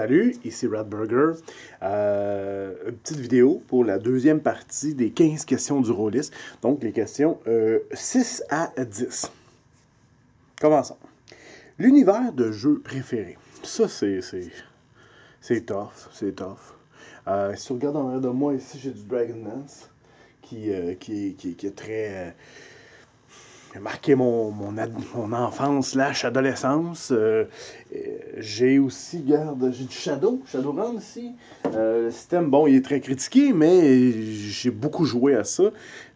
Salut, ici Radburger. Une petite vidéo pour la deuxième partie des 15 questions du Rollis. Donc, les questions 6 à 10. Commençons. L'univers de jeu préféré. Ça, c'est tough. C'est tough. Si tu regardes en arrière de moi, ici, j'ai du Dragonlance qui est très... a marqué mon enfance / adolescence. J'ai aussi, j'ai du Shadowrun aussi. Le système, bon, il est très critiqué, mais j'ai beaucoup joué à ça.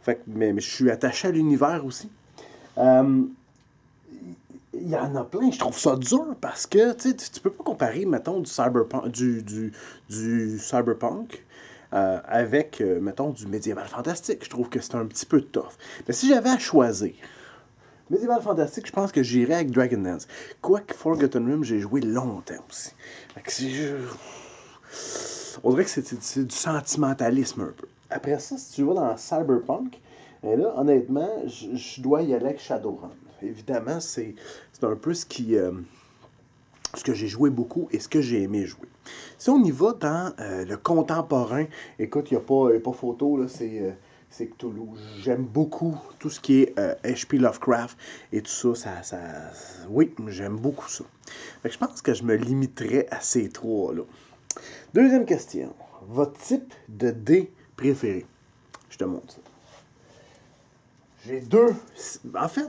Fait que, mais je suis attaché à l'univers aussi. Il y en a plein, je trouve ça dur parce que tu peux pas comparer, mettons, du cyberpunk avec, mettons, du médiéval fantastique. Je trouve que c'est un petit peu tough. Mais si j'avais à choisir, médiéval fantastique, je pense que j'irais avec Dragonlance. Quoique Forgotten Realms, j'ai joué longtemps aussi. On dirait que c'est du sentimentalisme un peu. Après ça, si tu vas dans Cyberpunk, et là, honnêtement, je dois y aller avec Shadowrun. Évidemment, c'est un peu ce que j'ai joué beaucoup et ce que j'ai aimé jouer. Si on y va dans le contemporain, écoute, il n'y a pas photo, là, c'est Cthulhu. J'aime beaucoup tout ce qui est H.P. Lovecraft et tout ça, oui, j'aime beaucoup ça. Fait que je pense que je me limiterais à ces trois-là. Deuxième question. Votre type de dé préféré? Je te montre ça. J'ai deux... En fait,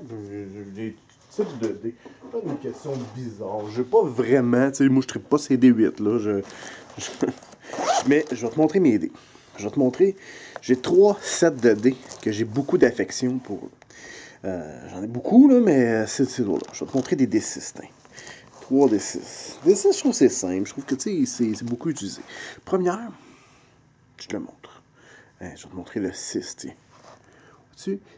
j'ai types de dés. Pas une question bizarre. J'ai pas vraiment... Tu sais, moi, je ne pas ces D8, là. Mais je vais te montrer mes dés. Je vais te montrer... J'ai 3 sets de dés que j'ai beaucoup d'affection pour eux. J'en ai beaucoup, là, mais c'est là. Je vais te montrer des D6. 3 D6. D6, je trouve que c'est simple. Je trouve que, tu sais, c'est beaucoup utilisé. Première, je te le montre. Je vais te montrer le 6, tiens.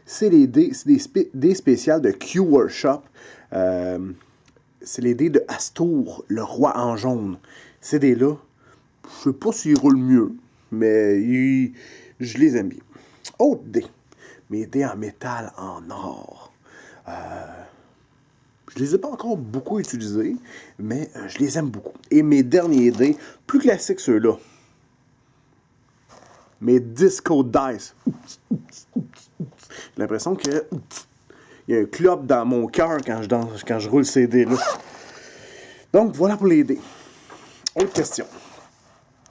C'est les dés, c'est des dés spéciales de Q Workshop. C'est les dés de Astor, le roi en jaune. Ces dés-là, je sais pas s'ils roulent mieux, mais je les aime bien. Autre dés, mes dés en métal, en or. Je les ai pas encore beaucoup utilisés, mais je les aime beaucoup. Et mes derniers dés, plus classiques ceux-là. Mes Disco Dice. J'ai l'impression que il y a un club dans mon cœur quand je roule ces dés-là. Donc, voilà pour les dés. Autre question.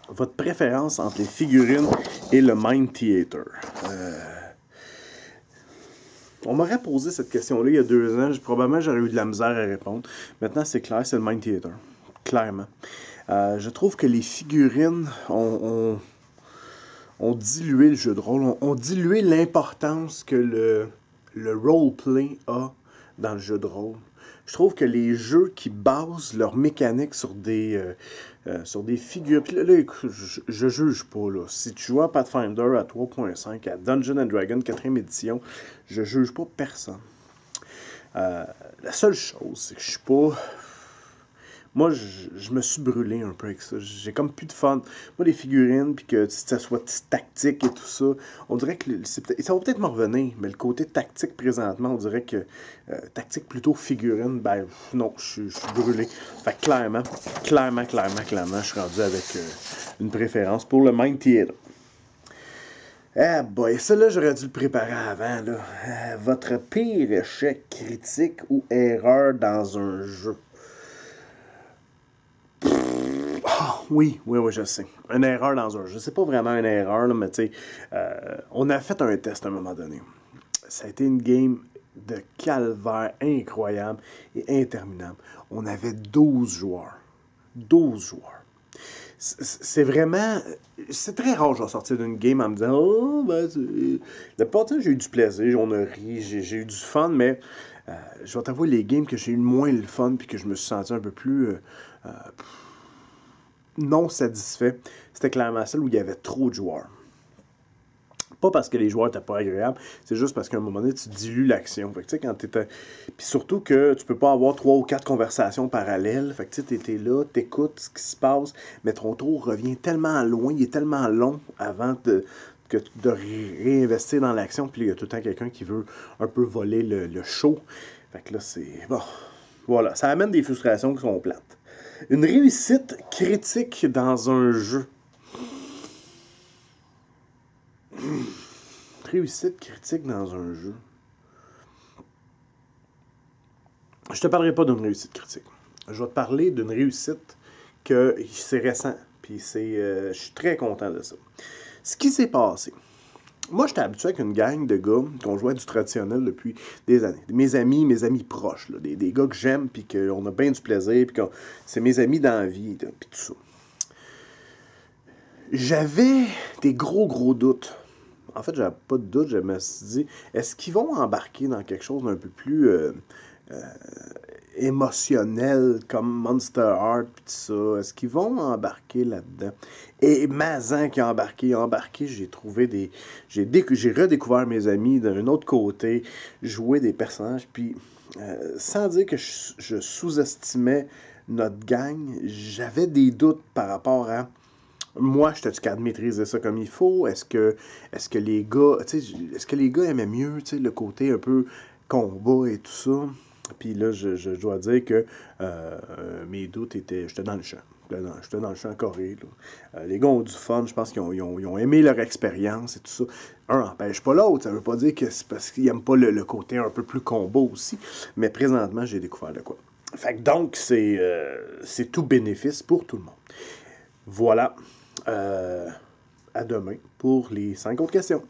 Votre préférence entre les figurines et le Mind Theater? On m'aurait posé cette question-là il y a 2 ans. Probablement, j'aurais eu de la misère à répondre. Maintenant, c'est clair, c'est le Mind Theater. Clairement. Je trouve que les figurines ont dilué le jeu de rôle, ont dilué l'importance que le roleplay a dans le jeu de rôle. Je trouve que les jeux qui basent leur mécanique sur des figures... Puis là, je juge pas, là. Si tu joues à Pathfinder à 3.5, à Dungeons & Dragons 4e édition, je juge pas personne. La seule chose, c'est que je suis pas... Moi, je me suis brûlé un peu avec ça. J'ai comme plus de fun. Moi, les figurines, puis que ça soit tactique et tout ça, on dirait que ça va peut-être me revenir, mais le côté tactique présentement, on dirait que tactique plutôt figurine, ben non, je suis brûlé. Fait que clairement, je suis rendu avec une préférence pour le Mind Theater. Ah boy, ça là, j'aurais dû le préparer avant, là. Votre pire échec critique ou erreur dans un jeu? Oui, je sais. Une erreur dans un jeu. C'est pas vraiment une erreur, là, mais tu sais, on a fait un test à un moment donné. Ça a été une game de calvaire incroyable et interminable. On avait 12 joueurs. 12 joueurs. C'est vraiment... C'est très rare que je vais sortir d'une game en me disant « Oh, ben, la plupart du temps, j'ai eu du plaisir, on a ri, j'ai eu du fun, mais je vais t'avouer, les games que j'ai eu le moins le fun puis que je me suis senti un peu plus... non satisfait, c'était clairement celle où il y avait trop de joueurs. Pas parce que les joueurs n'étaient pas agréables, c'est juste parce qu'à un moment donné, tu dilues l'action. Fait que tu sais, quand t'étais... Puis surtout que tu peux pas avoir 3 ou 4 conversations parallèles. Fait que tu sais, t'étais là, t'écoutes ce qui se passe, mais ton tour revient tellement loin, il est tellement long avant de réinvestir dans l'action. Puis il y a tout le temps quelqu'un qui veut un peu voler le show. Fait que là, c'est... Bon, voilà, ça amène des frustrations qui sont plates. Une réussite critique dans un jeu. Réussite critique dans un jeu. Je te parlerai pas d'une réussite critique. Je vais te parler d'une réussite que c'est récent. Puis je suis très content de ça. Ce qui s'est passé. Moi, j'étais habitué avec une gang de gars qu'on jouait du traditionnel depuis des années. Mes amis proches, là, des gars que j'aime, puis qu'on a bien du plaisir, puis que c'est mes amis dans la vie, puis tout ça. J'avais des gros doutes. En fait, j'avais pas de doute, je me suis dit, est-ce qu'ils vont embarquer dans quelque chose d'un peu plus émotionnel comme Monster Heart pis tout ça? Est-ce qu'ils vont embarquer là-dedans? Et Mazan qui a embarqué, j'ai trouvé des. J'ai redécouvert mes amis d'un autre côté, jouer des personnages, puis sans dire que je sous-estimais notre gang, j'avais des doutes par rapport à moi, j'étais-tu capable de maîtriser ça comme il faut? Est-ce que les gars, tu sais, est-ce que les gars aimaient mieux, tu sais, le côté un peu combat et tout ça? Puis là, je dois dire que mes doutes étaient, j'étais dans le champ. J'étais dans le champ Corée. Là. Les gars ont du fun, je pense qu'ils ont aimé leur expérience et tout ça. Un n'empêche pas l'autre, ça veut pas dire que c'est parce qu'ils n'aiment pas le côté un peu plus combat aussi. Mais présentement, j'ai découvert de quoi. Fait que donc, c'est tout bénéfice pour tout le monde. Voilà. À demain pour les 5 autres questions.